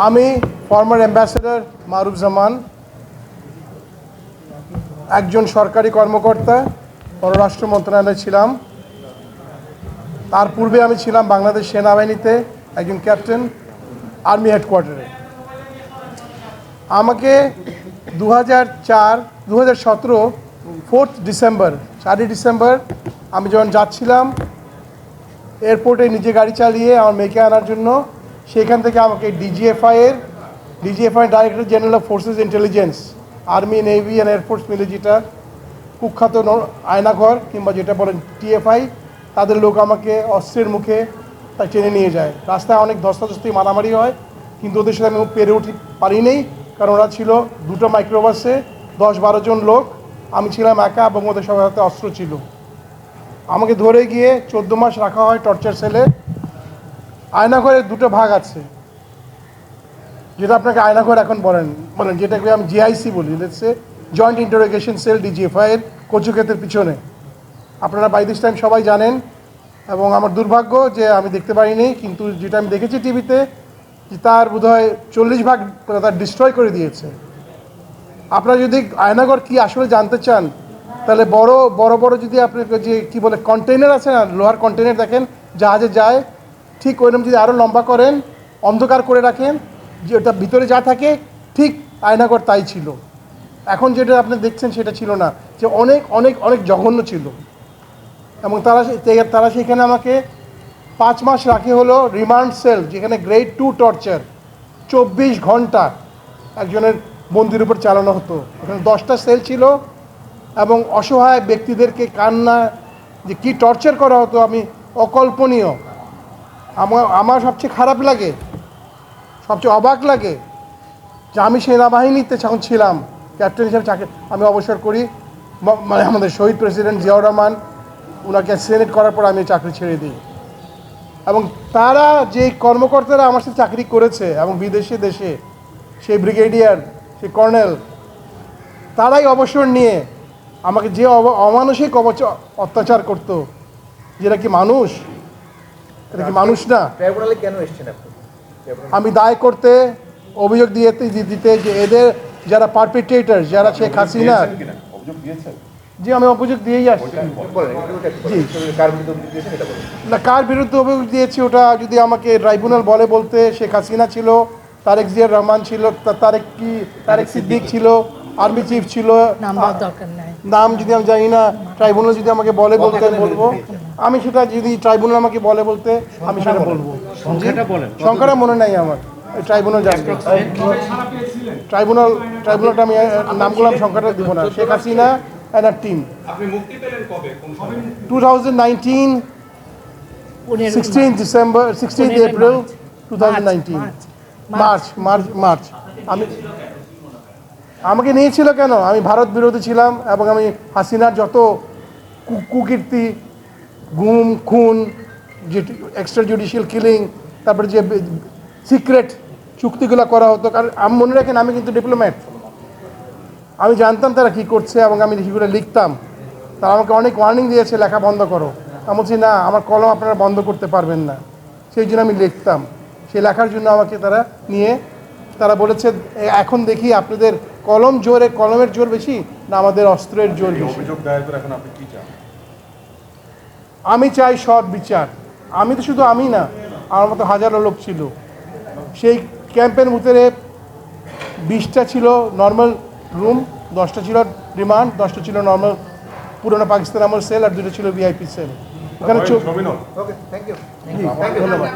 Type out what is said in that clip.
আমি former ambassador মারুফ জামান, একজন সরকারি কর্মকর্তা, পররাষ্ট্র মন্ত্রণালয়ে ছিলাম। তার পূর্বে আমি ছিলাম বাংলাদেশ সেনাবাহিনীতে একজন ক্যাপ্টেন, আর্মি হেডকোয়ার্টারে। আমাকে 2017 4 ডিসেম্বর 4 ডিসেম্বর আমি যখন যাচ্ছিলাম এয়ারপোর্টে নিজে গাড়ি চালিয়ে আমার মেয়েকে আনার জন্য, সেখান থেকে আমাকে DGFI director general of forces intelligence, army, navy and air force মিলে, যেটা কুখ্যাত আয়নাঘর কিংবা যেটা বলেন টিএফআই, তাদের লোক আমাকে অস্ত্রের মুখে তাই টেনে নিয়ে যায়। রাস্তায় অনেক ধস্তাধস্তি, মারামারি হয়, কিন্তু ওদের সাথে আমি পেরে পারিনি, কারণ ওরা ছিল দুটো মাইক্রোবাসে 10-12 জন লোক, আমি ছিলাম একা এবং ওদের সবার হাতে অস্ত্র ছিল। আমাকে ধরে গিয়ে 14 মাস রাখা হয় টর্চার সেলে। আয়নাঘরের দুটো ভাগ আছে, যেটা আপনাকে আয়নাঘর এখন বলেন, যেটাকে আমি জিআইসি বলি, জয়েন্ট ইন্টারোগেশন সেল, ডিজিএফআইয়ের কচুক্ষেতের পিছনে। আপনারা বাই দিস টাইম সবাই জানেন, এবং আমার দুর্ভাগ্য যে আমি দেখতে পারিনি, কিন্তু যেটা আমি দেখেছি টিভিতে, যে তার বোধহয় 40 ভাগ তার ডিস্ট্রয় করে দিয়েছে। আপনারা যদি আয়নাঘর কি আসলে জানতে চান, তাহলে বড় বড় যদি আপনাকে যে কী বলে কন্টেনার আছে না, লোহার কন্টেনার দেখেন জাহাজে যায়, ঠিক ওইরকম যদি আরও লম্বা করেন, অন্ধকার করে রাখেন, যে ওটা ভিতরে যা থাকে ঠিক আয়নাঘর তাই ছিল। এখন যেটা আপনি দেখছেন সেটা ছিল না, যে অনেক অনেক অনেক জঘন্য ছিল। এবং তারা সেখানে আমাকে 5 মাস রাখে হলো রিমান্ড সেল, যেখানে গ্রেড 2 টর্চার 24 ঘন্টা একজনের বন্দির উপর চালানো হতো। এখানে 10টা সেল ছিল, এবং অসহায় ব্যক্তিদেরকে কান্না যে কী টর্চার করা হতো আমি অকল্পনীয়। আমার সবচেয়ে খারাপ লাগে, সবচেয়ে অবাক লাগে যে আমি সেনাবাহিনীতে যখন ছিলাম ক্যাপ্টেন হিসেবে চাকরি, আমি অবসর করি, মানে আমাদের শহীদ প্রেসিডেন্ট জিয়াউর রহমান ওনাকে সেনেট করার পর আমি চাকরি ছেড়ে দিই। এবং তারা যে কর্মকর্তারা আমার সাথে চাকরি করেছে এবং বিদেশে দেশে, সেই ব্রিগেডিয়ার, সেই কর্নেল, তারাই অবসর নিয়ে আমাকে যে অমানসিক অত্যাচার করতো, যেটা কি মানুষ? এটা কি মানুষ না? কেন এসেছেন আপনি? আমি দায় করতে, অভিযোগ দিতে যে এদের যারা পারপিট্রেটর, যারা শেখ হাসিনা, জি আমি অভিযোগ দিয়েই আসছি। না, কার বিরুদ্ধে অভিযোগ দিয়েছি ওটা যদি আমাকে ট্রাইব্যুনাল বলতে, শেখ হাসিনা ছিল, তারেক জিয়ার রহমান ছিল, তারেক সিদ্দিক ছিল, আর্মি চিফ ছিল, নাম যদি আমি জানি না, ট্রাইব্যুনাল যদি আমাকে বলতে বলবো, আমি সেটা যদি ট্রাইব্যুনাল আমাকে বলতে আমি সেটা বলবো। সংখ্যাটা মনে নাই আমার, ট্রাইব্যুনাল জানবে। ট্রাইব্যুনালটা আমি নামগুলো সংখ্যাটা দিব না। Sheikh Hasina and a team. আপনি মুক্তি পেলেন কবে? 2019 16 April 2019 মার্চ। আমাকে নিয়েছিল কেন? আমি ভারত বিরোধী ছিলাম, এবং আমি হাসিনার যত কুকীর্তি, গুম, খুন, যে এক্সট্রা জুডিশিয়াল কিলিং, তারপরে যে সিক্রেট চুক্তিগুলো করা হতো, কারণ আমি মনে রাখেন আমি কিন্তু ডিপ্লোম্যাট, আমি জানতাম তারা কী করছে, এবং আমি সেগুলো লিখতাম। তারা আমাকে অনেক ওয়ার্নিং দিয়েছে, লেখা বন্ধ করো। আমি বলছি না, আমার কলম আপনারা বন্ধ করতে পারবেন না। সেই জন্য আমি লিখতাম। সেই লেখার জন্য আমাকে তারা নিয়ে তারা বলেছে এখন দেখি আপনাদের কলমের জোর বেশি না আমাদের অস্ত্রের জোর বেশি। আমি চাই সৎ বিচার। আমি তো শুধু আমি না, আমার মতো হাজারো লোক ছিল। সেই ক্যাম্পের ভিতরে 20টা ছিল নর্মাল রুম, 10টা ছিল রিমান্ড, 10টা ছিল নর্মাল পুরোনো পাকিস্তান আমল সেল, আর 2টা ছিল ভিআইপি সেল। ওখানে ধন্যবাদ।